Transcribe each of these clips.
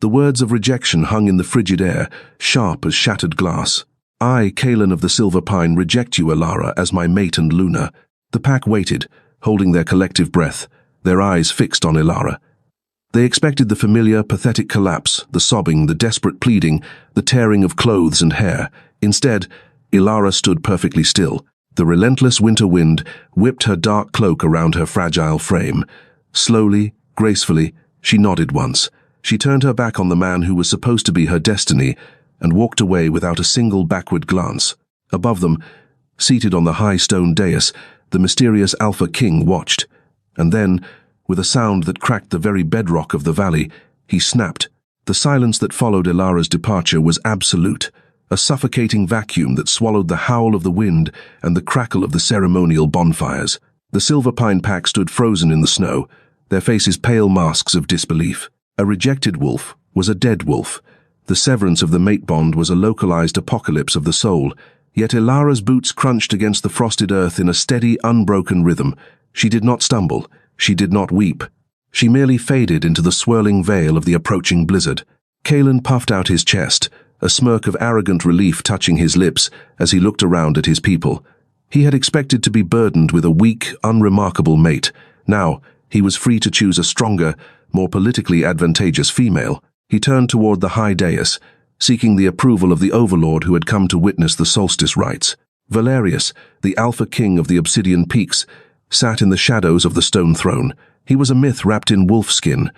The words of rejection hung in the frigid air, sharp as shattered glass. "I, Kaelin of the Silver Pine, reject you, Elara, as my mate and Luna." The pack waited, holding their collective breath, their eyes fixed on Elara. They expected the familiar, pathetic collapse, the sobbing, the desperate pleading, the tearing of clothes and hair. Instead, Elara stood perfectly still. The relentless winter wind whipped her dark cloak around her fragile frame. Slowly, gracefully, she nodded once. She turned her back on the man who was supposed to be her destiny and walked away without a single backward glance. Above them, seated on the high stone dais, the mysterious Alpha King watched. And then, with a sound that cracked the very bedrock of the valley, he snapped. The silence that followed Elara's departure was absolute, a suffocating vacuum that swallowed the howl of the wind and the crackle of the ceremonial bonfires. The Silver Pine pack stood frozen in the snow, their faces pale masks of disbelief. A rejected wolf was a dead wolf. The severance of the mate bond was a localized apocalypse of the soul. Yet Elara's boots crunched against the frosted earth in a steady, unbroken rhythm. She did not stumble. She did not weep. She merely faded into the swirling veil of the approaching blizzard. Kaelin puffed out his chest, a smirk of arrogant relief touching his lips as he looked around at his people. He had expected to be burdened with a weak, unremarkable mate. Now, he was free to choose a stronger, more politically advantageous female. He turned toward the high dais, seeking the approval of the overlord who had come to witness the solstice rites. Valerius, the Alpha King of the Obsidian Peaks, sat in the shadows of the stone throne. He was a myth wrapped in wolf skin,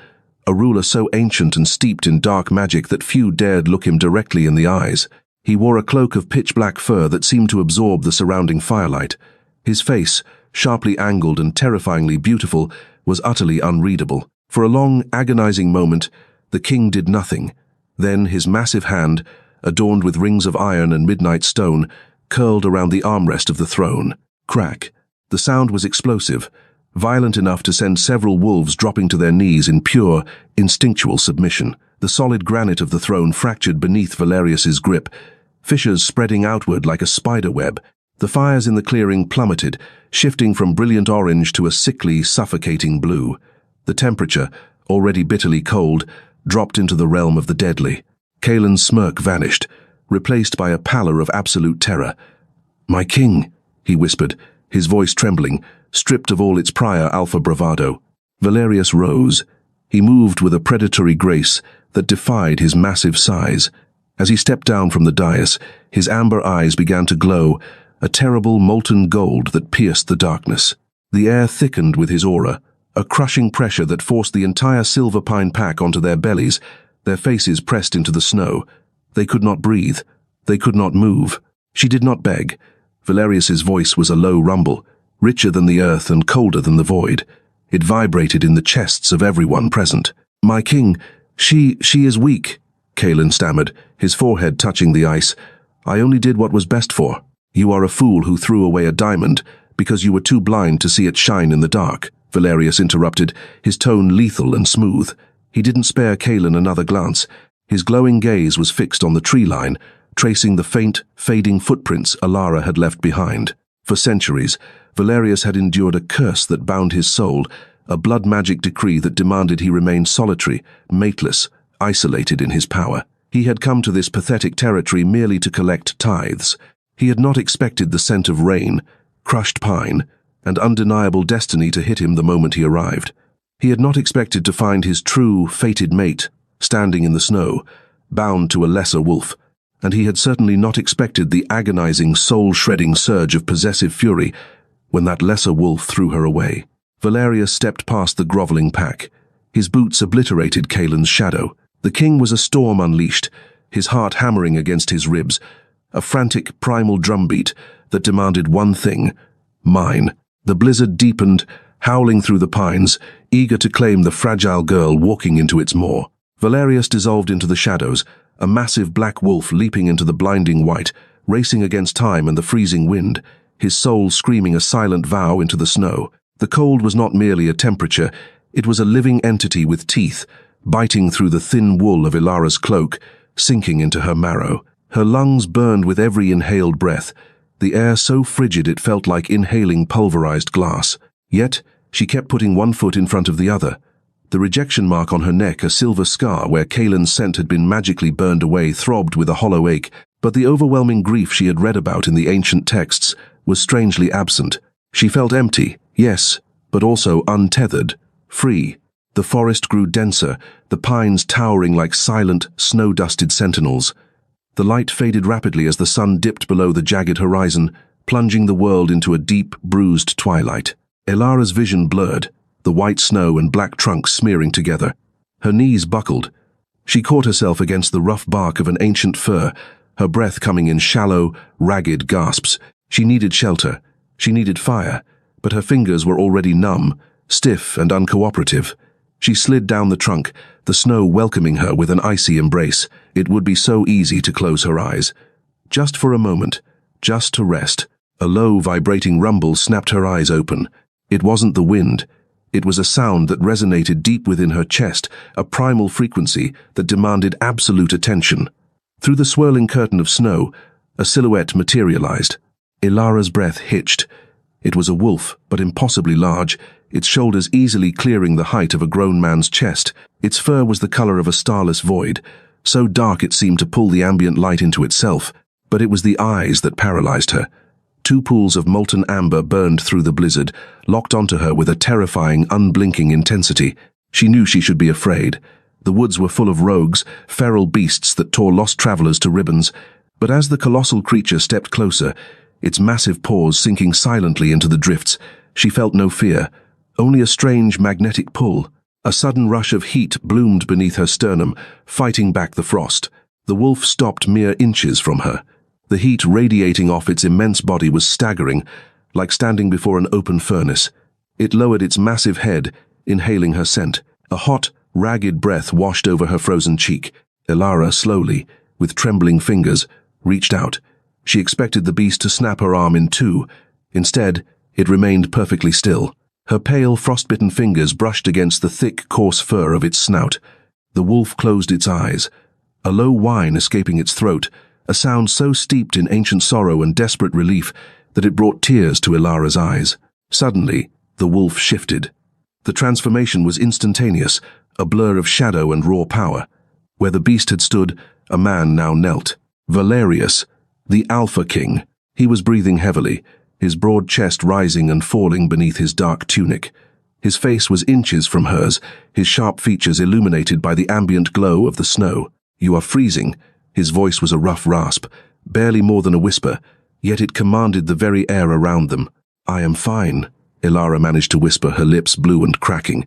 a ruler so ancient and steeped in dark magic that few dared look him directly in the eyes. He wore a cloak of pitch-black fur that seemed to absorb the surrounding firelight. His face, sharply angled and terrifyingly beautiful, was utterly unreadable. For a long, agonizing moment, the king did nothing. Then his massive hand, adorned with rings of iron and midnight stone, curled around the armrest of the throne. Crack. The sound was explosive, violent enough to send several wolves dropping to their knees in pure, instinctual submission. The solid granite of the throne fractured beneath Valerius's grip, fissures spreading outward like a spider web. The fires in the clearing plummeted, shifting from brilliant orange to a sickly, suffocating blue. The temperature, already bitterly cold, dropped into the realm of the deadly. Kaelin's smirk vanished, replaced by a pallor of absolute terror. "My king," he whispered, his voice trembling, stripped of all its prior alpha bravado. Valerius rose. He moved with a predatory grace that defied his massive size. As he stepped down from the dais, his amber eyes began to glow, a terrible molten gold that pierced the darkness. The air thickened with his aura, a crushing pressure that forced the entire Silver Pine pack onto their bellies, their faces pressed into the snow. They could not breathe. They could not move. She did not beg. Valerius's voice was a low rumble, richer than the earth and colder than the void. It vibrated in the chests of everyone present. "My king, she is weak," Kaelin stammered, his forehead touching the ice. "I only did what was best for." "You are a fool who threw away a diamond because you were too blind to see it shine in the dark," Valerius interrupted, his tone lethal and smooth. He didn't spare Kaelin another glance. His glowing gaze was fixed on the tree line, tracing the faint, fading footprints Elara had left behind. For centuries, Valerius had endured a curse that bound his soul, a blood magic decree that demanded he remain solitary, mateless, isolated in his power. He had come to this pathetic territory merely to collect tithes. He had not expected the scent of rain, crushed pine, and undeniable destiny to hit him the moment he arrived. He had not expected to find his true, fated mate, standing in the snow, bound to a lesser wolf. And he had certainly not expected the agonizing, soul-shredding surge of possessive fury when that lesser wolf threw her away. Valerius stepped past the groveling pack. His boots obliterated Kaelin's shadow. The king was a storm unleashed, his heart hammering against his ribs, a frantic, primal drumbeat that demanded one thing: mine. The blizzard deepened, howling through the pines, eager to claim the fragile girl walking into its maw. Valerius dissolved into the shadows, a massive black wolf leaping into the blinding white, racing against time and the freezing wind, his soul screaming a silent vow into the snow. The cold was not merely a temperature, it was a living entity with teeth, biting through the thin wool of Elara's cloak, sinking into her marrow. Her lungs burned with every inhaled breath, the air so frigid it felt like inhaling pulverized glass. Yet, she kept putting one foot in front of the other, The rejection mark on her neck, a silver scar where Kaelin's scent had been magically burned away, throbbed with a hollow ache, but the overwhelming grief she had read about in the ancient texts was strangely absent. She felt empty, yes, but also untethered, free. The forest grew denser, the pines towering like silent, snow-dusted sentinels. The light faded rapidly as the sun dipped below the jagged horizon, plunging the world into a deep, bruised twilight. Elara's vision blurred, the white snow and black trunks smearing together. Her knees buckled. She caught herself against the rough bark of an ancient fir, her breath coming in shallow, ragged gasps. She needed shelter. She needed fire, but her fingers were already numb, stiff and uncooperative. She slid down the trunk, the snow welcoming her with an icy embrace. It would be so easy to close her eyes. Just for a moment, just to rest. A low, vibrating rumble snapped her eyes open. It wasn't the wind. It was a sound that resonated deep within her chest, a primal frequency that demanded absolute attention. Through the swirling curtain of snow, a silhouette materialized. Elara's breath hitched. It was a wolf, but impossibly large, its shoulders easily clearing the height of a grown man's chest. Its fur was the color of a starless void, so dark it seemed to pull the ambient light into itself. But it was the eyes that paralyzed her. Two pools of molten amber burned through the blizzard, locked onto her with a terrifying, unblinking intensity. She knew she should be afraid. The woods were full of rogues, feral beasts that tore lost travelers to ribbons. But as the colossal creature stepped closer, its massive paws sinking silently into the drifts, she felt no fear, only a strange magnetic pull. A sudden rush of heat bloomed beneath her sternum, fighting back the frost. The wolf stopped mere inches from her. The heat radiating off its immense body was staggering, like standing before an open furnace. It lowered its massive head, inhaling her scent. A hot, ragged breath washed over her frozen cheek. Elara slowly, with trembling fingers, reached out. She expected the beast to snap her arm in two. Instead, it remained perfectly still. Her pale, frostbitten fingers brushed against the thick, coarse fur of its snout. The wolf closed its eyes, a low whine escaping its throat, a sound so steeped in ancient sorrow and desperate relief that it brought tears to Elara's eyes. Suddenly, the wolf shifted. The transformation was instantaneous, a blur of shadow and raw power. Where the beast had stood, a man now knelt. Valerius, the Alpha King. He was breathing heavily, his broad chest rising and falling beneath his dark tunic. His face was inches from hers, his sharp features illuminated by the ambient glow of the snow. "You are freezing." His voice was a rough rasp, barely more than a whisper, yet it commanded the very air around them. "I am fine," Elara managed to whisper, her lips blue and cracking.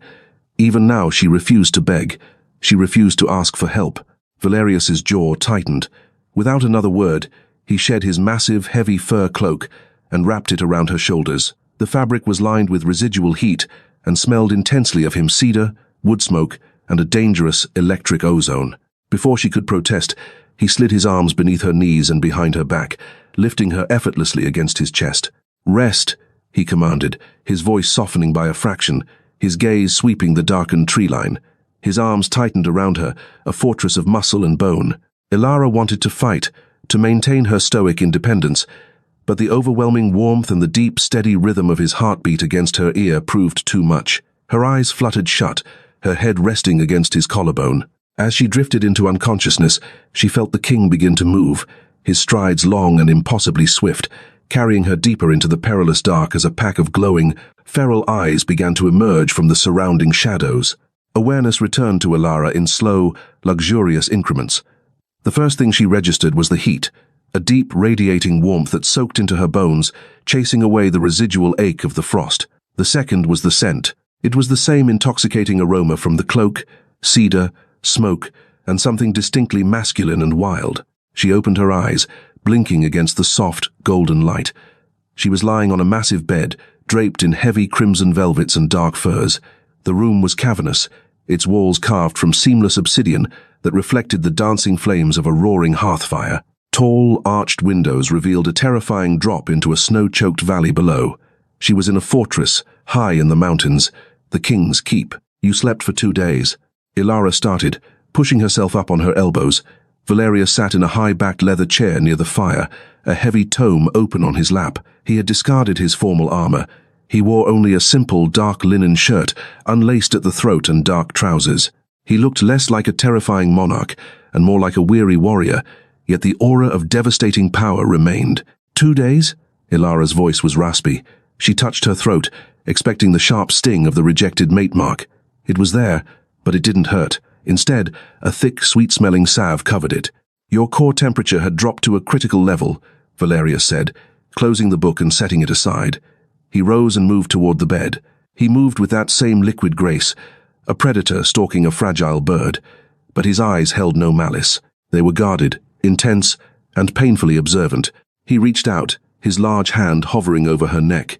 Even now she refused to beg. She refused to ask for help. Valerius's jaw tightened. Without another word, he shed his massive, heavy fur cloak and wrapped it around her shoulders. The fabric was lined with residual heat and smelled intensely of him, cedar, wood smoke, and a dangerous electric ozone. Before she could protest, he slid his arms beneath her knees and behind her back, lifting her effortlessly against his chest. "Rest," he commanded, his voice softening by a fraction, his gaze sweeping the darkened tree line. His arms tightened around her, a fortress of muscle and bone. Elara wanted to fight, to maintain her stoic independence, but the overwhelming warmth and the deep, steady rhythm of his heartbeat against her ear proved too much. Her eyes fluttered shut, her head resting against his collarbone. As she drifted into unconsciousness, she felt the king begin to move, his strides long and impossibly swift, carrying her deeper into the perilous dark as a pack of glowing, feral eyes began to emerge from the surrounding shadows. Awareness returned to Elara in slow, luxurious increments. The first thing she registered was the heat, a deep, radiating warmth that soaked into her bones, chasing away the residual ache of the frost. The second was the scent. It was the same intoxicating aroma from the cloak, cedar, smoke, and something distinctly masculine and wild. She opened her eyes, blinking against the soft, golden light. She was lying on a massive bed, draped in heavy crimson velvets and dark furs. The room was cavernous, its walls carved from seamless obsidian that reflected the dancing flames of a roaring hearth fire. Tall, arched windows revealed a terrifying drop into a snow-choked valley below. She was in a fortress, high in the mountains, the king's keep. "You slept for 2 days." Elara started, pushing herself up on her elbows. Valerius sat in a high-backed leather chair near the fire, a heavy tome open on his lap. He had discarded his formal armor. He wore only a simple dark linen shirt, unlaced at the throat, and dark trousers. He looked less like a terrifying monarch and more like a weary warrior, yet the aura of devastating power remained. 2 days? Ilara's voice was raspy. She touched her throat, expecting the sharp sting of the rejected mate mark. It was there, but it didn't hurt. Instead, a thick, sweet-smelling salve covered it. Your core temperature had dropped to a critical level, Valerius said, closing the book and setting it aside. He rose and moved toward the bed. He moved with that same liquid grace, a predator stalking a fragile bird. But his eyes held no malice. They were guarded, intense, and painfully observant. He reached out, his large hand hovering over her neck.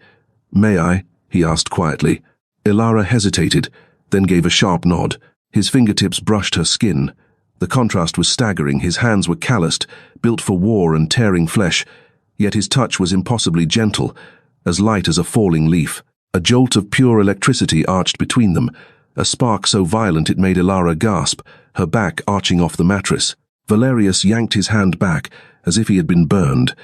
"May I?" he asked quietly. Ilara hesitated, then gave a sharp nod. His fingertips brushed her skin. The contrast was staggering. His hands were calloused, built for war and tearing flesh, yet his touch was impossibly gentle, as light as a falling leaf. A jolt of pure electricity arched between them, a spark so violent it made Ilara gasp, her back arching off the mattress. Valerius yanked his hand back, as if he had been burned,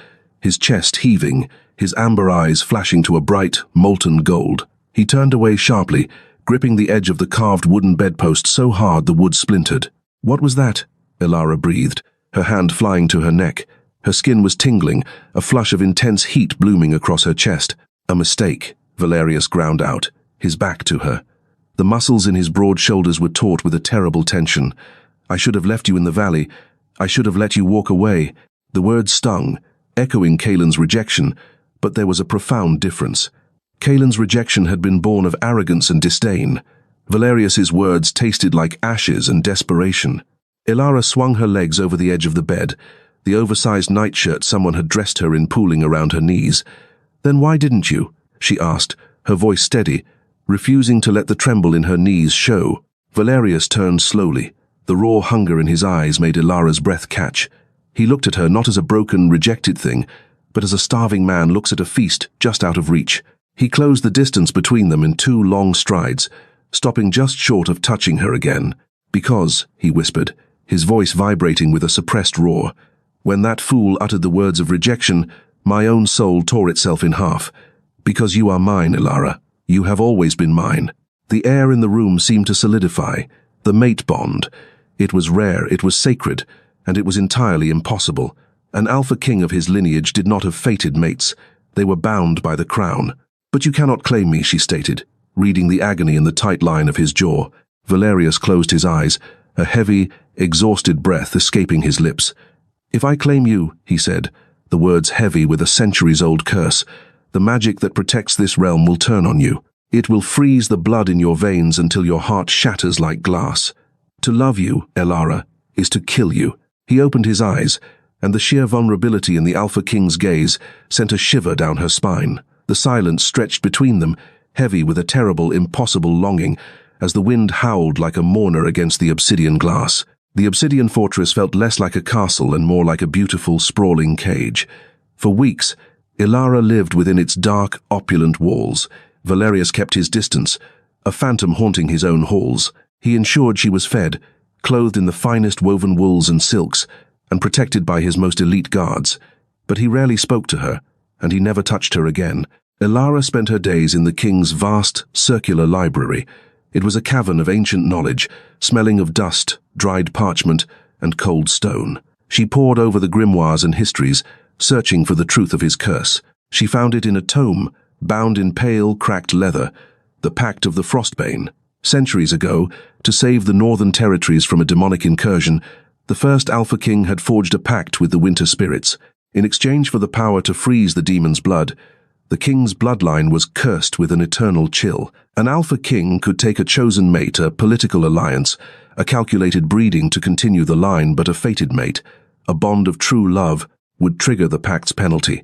his chest heaving, his amber eyes flashing to a bright, molten gold. He turned away sharply, gripping the edge of the carved wooden bedpost so hard the wood splintered. "What was that?" Ilara breathed, her hand flying to her neck. Her skin was tingling, a flush of intense heat blooming across her chest. "A mistake," Valerius ground out, his back to her. The muscles in his broad shoulders were taut with a terrible tension. "I should have left you in the valley. I should have let you walk away." The words stung, echoing Kaelin's rejection, but there was a profound difference. Kaelin's rejection had been born of arrogance and disdain. Valerius's words tasted like ashes and desperation. Ilara swung her legs over the edge of the bed, the oversized nightshirt someone had dressed her in pooling around her knees. "Then why didn't you?" she asked, her voice steady, refusing to let the tremble in her knees show. Valerius turned slowly. The raw hunger in his eyes made Ilara's breath catch. He looked at her not as a broken, rejected thing, but as a starving man looks at a feast just out of reach. He closed the distance between them in 2 long strides, stopping just short of touching her again. "Because," he whispered, his voice vibrating with a suppressed roar. "When that fool uttered the words of rejection, my own soul tore itself in half. Because you are mine, Ilara. You have always been mine." The air in the room seemed to solidify. The mate bond. It was rare, it was sacred, and it was entirely impossible. An alpha king of his lineage did not have fated mates. They were bound by the crown. "But you cannot claim me," she stated, reading the agony in the tight line of his jaw. Valerius closed his eyes, a heavy, exhausted breath escaping his lips. "If I claim you," he said, the words heavy with a centuries-old curse, "the magic that protects this realm will turn on you. It will freeze the blood in your veins until your heart shatters like glass. To love you, Ilara, is to kill you." He opened his eyes, and the sheer vulnerability in the Alpha King's gaze sent a shiver down her spine. The silence stretched between them, heavy with a terrible, impossible longing, as the wind howled like a mourner against the obsidian glass. The obsidian fortress felt less like a castle and more like a beautiful, sprawling cage. For weeks, Ilara lived within its dark, opulent walls. Valerius kept his distance, a phantom haunting his own halls. He ensured she was fed, clothed in the finest woven wools and silks, and protected by his most elite guards. But he rarely spoke to her, and he never touched her again. Ilara spent her days in the king's vast, circular library. It was a cavern of ancient knowledge, smelling of dust, dried parchment, and cold stone. She pored over the grimoires and histories, searching for the truth of his curse. She found it in a tome, bound in pale, cracked leather, the Pact of the Frostbane. Centuries ago, to save the northern territories from a demonic incursion, the first Alpha King had forged a pact with the winter spirits. In exchange for the power to freeze the demon's blood, the king's bloodline was cursed with an eternal chill. An Alpha King could take a chosen mate, a political alliance, a calculated breeding to continue the line, but a fated mate, a bond of true love, would trigger the pact's penalty.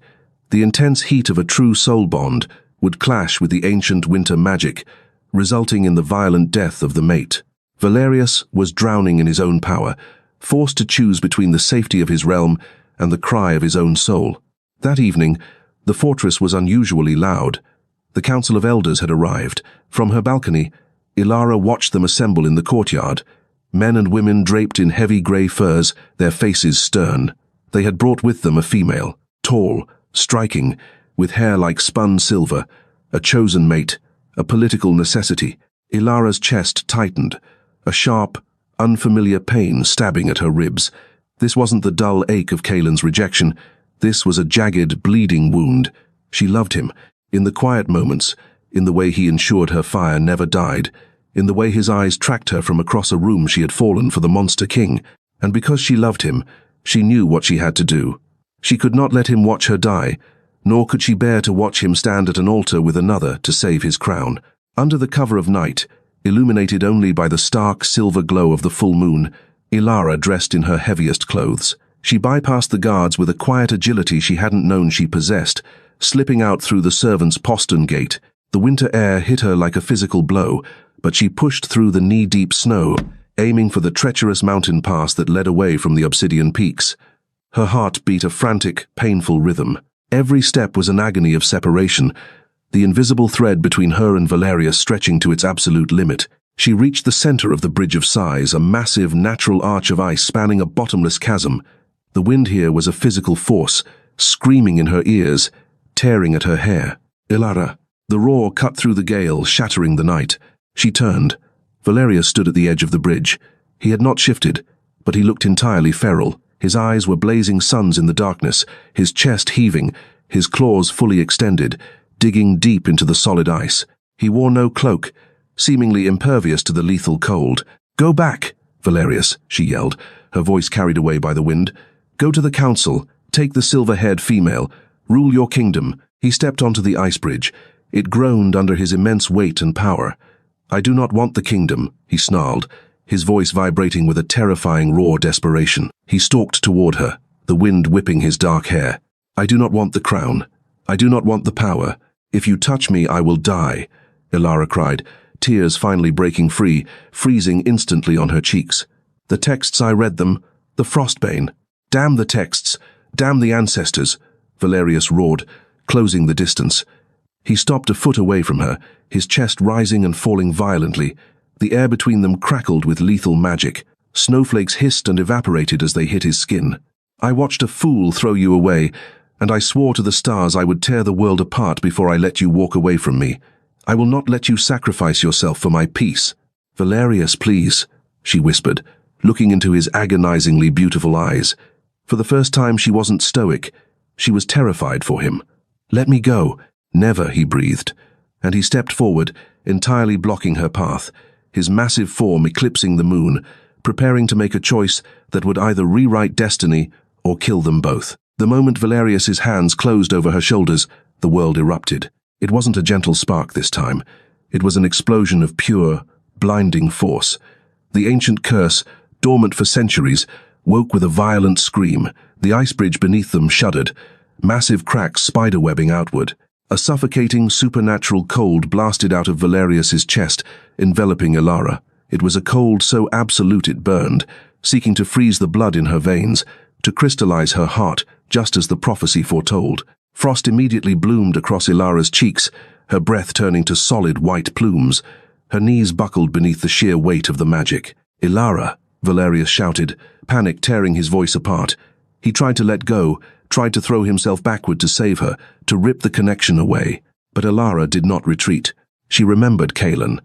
The intense heat of a true soul bond would clash with the ancient winter magic, resulting in the violent death of the mate. Valerius was drowning in his own power, forced to choose between the safety of his realm and the cry of his own soul. That evening, the fortress was unusually loud. The Council of Elders had arrived. From her balcony, Ilara watched them assemble in the courtyard, men and women draped in heavy grey furs, their faces stern. They had brought with them a female, tall, striking, with hair like spun silver, a chosen mate, a political necessity. Ilara's chest tightened, a sharp, unfamiliar pain stabbing at her ribs. This wasn't the dull ache of Kaelin's rejection. This was a jagged, bleeding wound. She loved him, in the quiet moments, in the way he ensured her fire never died, in the way his eyes tracked her from across a room she had fallen for the Monster King. And because she loved him, she knew what she had to do. She could not let him watch her die, nor could she bear to watch him stand at an altar with another to save his crown. Under the cover of night, illuminated only by the stark silver glow of the full moon, Ilara dressed in her heaviest clothes. She bypassed the guards with a quiet agility she hadn't known she possessed, slipping out through the servants' postern gate. The winter air hit her like a physical blow, but she pushed through the knee-deep snow, aiming for the treacherous mountain pass that led away from the obsidian peaks. Her heart beat a frantic, painful rhythm. Every step was an agony of separation, the invisible thread between her and Valerius stretching to its absolute limit. She reached the center of the Bridge of Sighs, a massive, natural arch of ice spanning a bottomless chasm. The wind here was a physical force, screaming in her ears, tearing at her hair. Ilara! The roar cut through the gale, shattering the night. She turned. Valerius stood at the edge of the bridge. He had not shifted, but he looked entirely feral. His eyes were blazing suns in the darkness, his chest heaving, his claws fully extended, digging deep into the solid ice. He wore no cloak, seemingly impervious to the lethal cold. "Go back, Valerius," she yelled, her voice carried away by the wind. "Go to the council, take the silver-haired female, rule your kingdom." He stepped onto the ice bridge. It groaned under his immense weight and power. "I do not want the kingdom," he snarled, his voice vibrating with a terrifying raw desperation. He stalked toward her, the wind whipping his dark hair. "I do not want the crown. I do not want the power. If you touch me, I will die," Ilara cried, tears finally breaking free, freezing instantly on her cheeks. "The texts, I read them. The Frostbane. Damn the texts. Damn the ancestors," Valerius roared, closing the distance. He stopped a foot away from her, his chest rising and falling violently. The air between them crackled with lethal magic. Snowflakes hissed and evaporated as they hit his skin. "I watched a fool throw you away, and I swore to the stars I would tear the world apart before I let you walk away from me. I will not let you sacrifice yourself for my peace." "Valerius, please," she whispered, looking into his agonizingly beautiful eyes. For the first time she wasn't stoic. She was terrified for him. "Let me go." "Never," he breathed, and he stepped forward, entirely blocking her path, his massive form eclipsing the moon, preparing to make a choice that would either rewrite destiny or kill them both. The moment Valerius's hands closed over her shoulders, the world erupted. It wasn't a gentle spark this time. It was an explosion of pure, blinding force. The ancient curse, dormant for centuries, woke with a violent scream. The ice bridge beneath them shuddered, massive cracks spiderwebbing outward. A suffocating, supernatural cold blasted out of Valerius's chest, enveloping Ilara. It was a cold so absolute it burned, seeking to freeze the blood in her veins, to crystallize her heart, just as the prophecy foretold. Frost immediately bloomed across Ilara's cheeks, her breath turning to solid white plumes. Her knees buckled beneath the sheer weight of the magic. "Ilara!" Valerius shouted, panic tearing his voice apart. He tried to let go, tried to throw himself backward to save her, to rip the connection away. But Ilara did not retreat. She remembered Kaelin.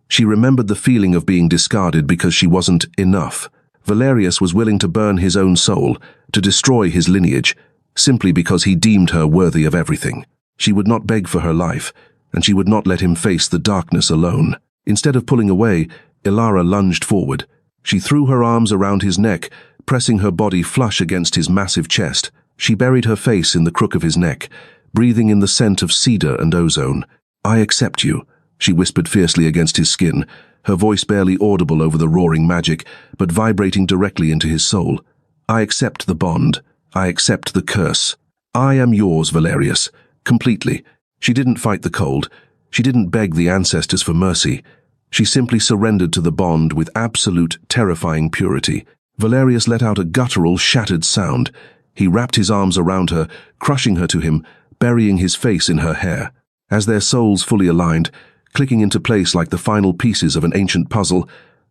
She remembered the feeling of being discarded because she wasn't enough. Valerius was willing to burn his own soul, to destroy his lineage, simply because he deemed her worthy of everything. She would not beg for her life, and she would not let him face the darkness alone. Instead of pulling away, Ilara lunged forward. She threw her arms around his neck, pressing her body flush against his massive chest. She buried her face in the crook of his neck, breathing in the scent of cedar and ozone. "I accept you," she whispered fiercely against his skin, her voice barely audible over the roaring magic, but vibrating directly into his soul. "I accept the bond. I accept the curse. I am yours, Valerius, completely." She didn't fight the cold. She didn't beg the ancestors for mercy. She simply surrendered to the bond with absolute, terrifying purity. Valerius let out a guttural, shattered sound. He wrapped his arms around her, crushing her to him, burying his face in her hair. As their souls fully aligned, clicking into place like the final pieces of an ancient puzzle,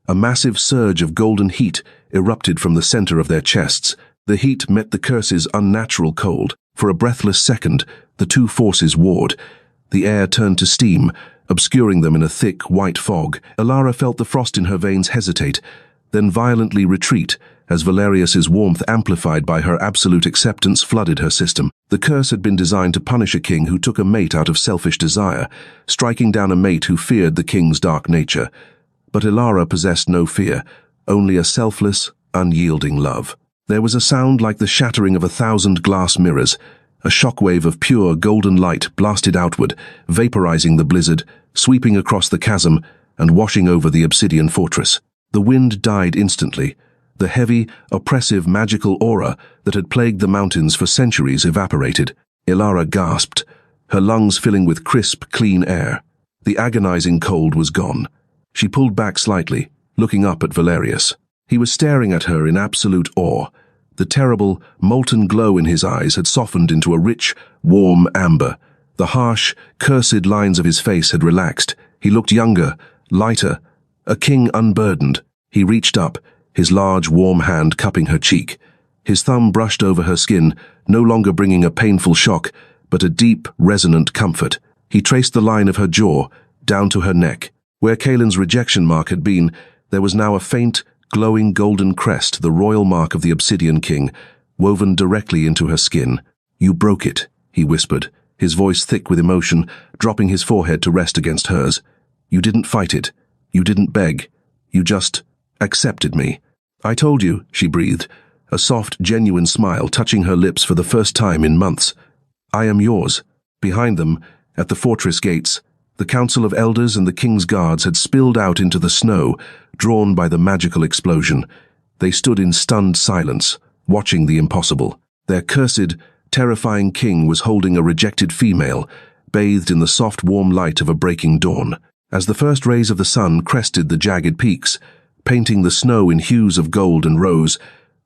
a massive surge of golden heat erupted from the center of their chests. The heat met the curse's unnatural cold. For a breathless second, the two forces warred. The air turned to steam, obscuring them in a thick, white fog. Ilara felt the frost in her veins hesitate, then violently retreat, as Valerius's warmth, amplified by her absolute acceptance, flooded her system. The curse had been designed to punish a king who took a mate out of selfish desire, striking down a mate who feared the king's dark nature. But Ilara possessed no fear, only a selfless, unyielding love. There was a sound like the shattering of 1,000 glass mirrors. A shockwave of pure golden light blasted outward, vaporizing the blizzard, sweeping across the chasm, and washing over the obsidian fortress. The wind died instantly. The heavy, oppressive, magical aura that had plagued the mountains for centuries evaporated. Ilara gasped, her lungs filling with crisp, clean air. The agonizing cold was gone. She pulled back slightly, looking up at Valerius. He was staring at her in absolute awe. The terrible, molten glow in his eyes had softened into a rich, warm amber. The harsh, cursed lines of his face had relaxed. He looked younger, lighter, a king unburdened. He reached up, his large, warm hand cupping her cheek. His thumb brushed over her skin, no longer bringing a painful shock, but a deep, resonant comfort. He traced the line of her jaw, down to her neck. Where Kaelin's rejection mark had been, there was now a faint, glowing golden crest, the royal mark of the Obsidian King, woven directly into her skin. "You broke it," he whispered, his voice thick with emotion, dropping his forehead to rest against hers. "You didn't fight it. You didn't beg. You just accepted me." "I told you," she breathed, a soft, genuine smile touching her lips for the first time in months. "I am yours." Behind them, at the fortress gates, the Council of Elders and the King's Guards had spilled out into the snow, drawn by the magical explosion. They stood in stunned silence, watching the impossible. Their cursed, terrifying king was holding a rejected female, bathed in the soft, warm light of a breaking dawn. As the first rays of the sun crested the jagged peaks, painting the snow in hues of gold and rose,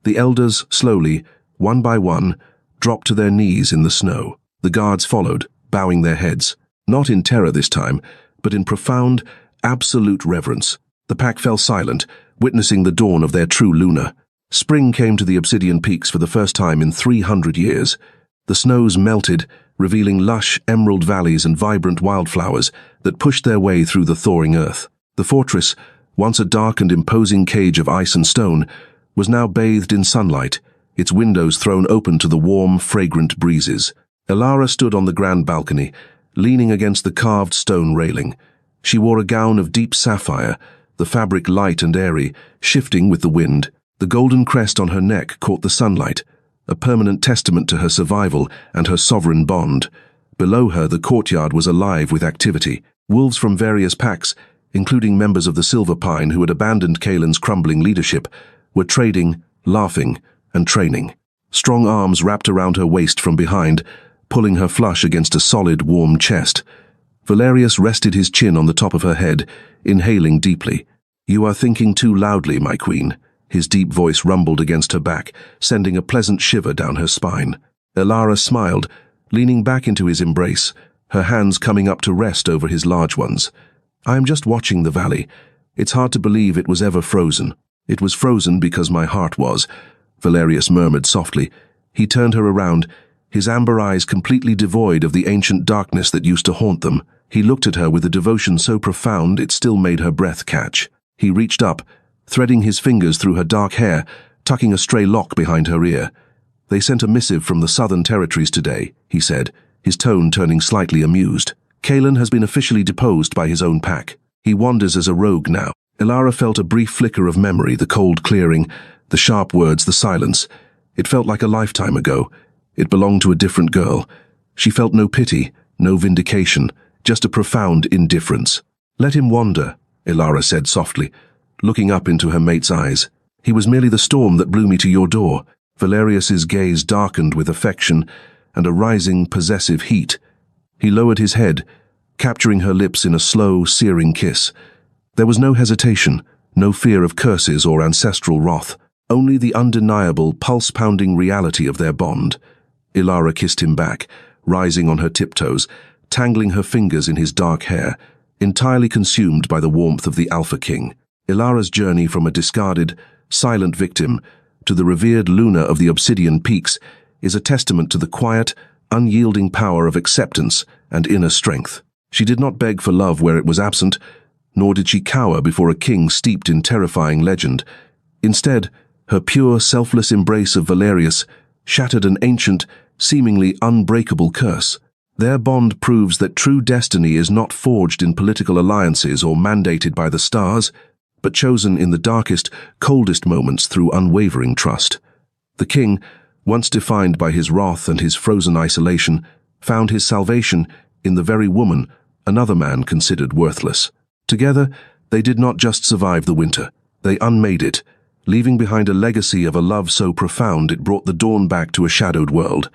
the elders slowly, one by one, dropped to their knees in the snow. The guards followed, bowing their heads, not in terror this time, but in profound, absolute reverence. The pack fell silent, witnessing the dawn of their true Luna. Spring came to the Obsidian Peaks for the first time in 300 years. The snows melted, revealing lush, emerald valleys and vibrant wildflowers that pushed their way through the thawing earth. The fortress, once a dark and imposing cage of ice and stone, was now bathed in sunlight, its windows thrown open to the warm, fragrant breezes. Ilara stood on the grand balcony, leaning against the carved stone railing. She wore a gown of deep sapphire, the fabric light and airy, shifting with the wind. The golden crest on her neck caught the sunlight, a permanent testament to her survival and her sovereign bond. Below her, the courtyard was alive with activity. Wolves from various packs, including members of the Silver Pine who had abandoned Kaelin's crumbling leadership, were trading, laughing, and training. Strong arms wrapped around her waist from behind, pulling her flush against a solid, warm chest. Valerius rested his chin on the top of her head, inhaling deeply. "You are thinking too loudly, my queen." His deep voice rumbled against her back, sending a pleasant shiver down her spine. Ilara smiled, leaning back into his embrace, her hands coming up to rest over his large ones. "I am just watching the valley. It's hard to believe it was ever frozen." "It was frozen because my heart was," Valerius murmured softly. He turned her around, his amber eyes completely devoid of the ancient darkness that used to haunt them. He looked at her with a devotion so profound it still made her breath catch. He reached up, threading his fingers through her dark hair, tucking a stray lock behind her ear. "They sent a missive from the southern territories today," he said, his tone turning slightly amused. "Kaelin has been officially deposed by his own pack. He wanders as a rogue now." Ilara felt a brief flicker of memory, the cold clearing, the sharp words, the silence. It felt like a lifetime ago. It belonged to a different girl. She felt no pity, no vindication, just a profound indifference. "Let him wander," Ilara said softly, looking up into her mate's eyes. "He was merely the storm that blew me to your door." Valerius's gaze darkened with affection and a rising, possessive heat. He lowered his head, capturing her lips in a slow, searing kiss. There was no hesitation, no fear of curses or ancestral wrath, only the undeniable, pulse-pounding reality of their bond. Ilara kissed him back, rising on her tiptoes, tangling her fingers in his dark hair, entirely consumed by the warmth of the Alpha King. Ilara's journey from a discarded, silent victim to the revered Luna of the Obsidian Peaks is a testament to the quiet, unyielding power of acceptance and inner strength. She did not beg for love where it was absent, nor did she cower before a king steeped in terrifying legend. Instead, her pure, selfless embrace of Valerius shattered an ancient, seemingly unbreakable curse. Their bond proves that true destiny is not forged in political alliances or mandated by the stars, but chosen in the darkest, coldest moments through unwavering trust. The king, once defined by his wrath and his frozen isolation, found his salvation in the very woman another man considered worthless. Together, they did not just survive the winter, they unmade it, leaving behind a legacy of a love so profound it brought the dawn back to a shadowed world.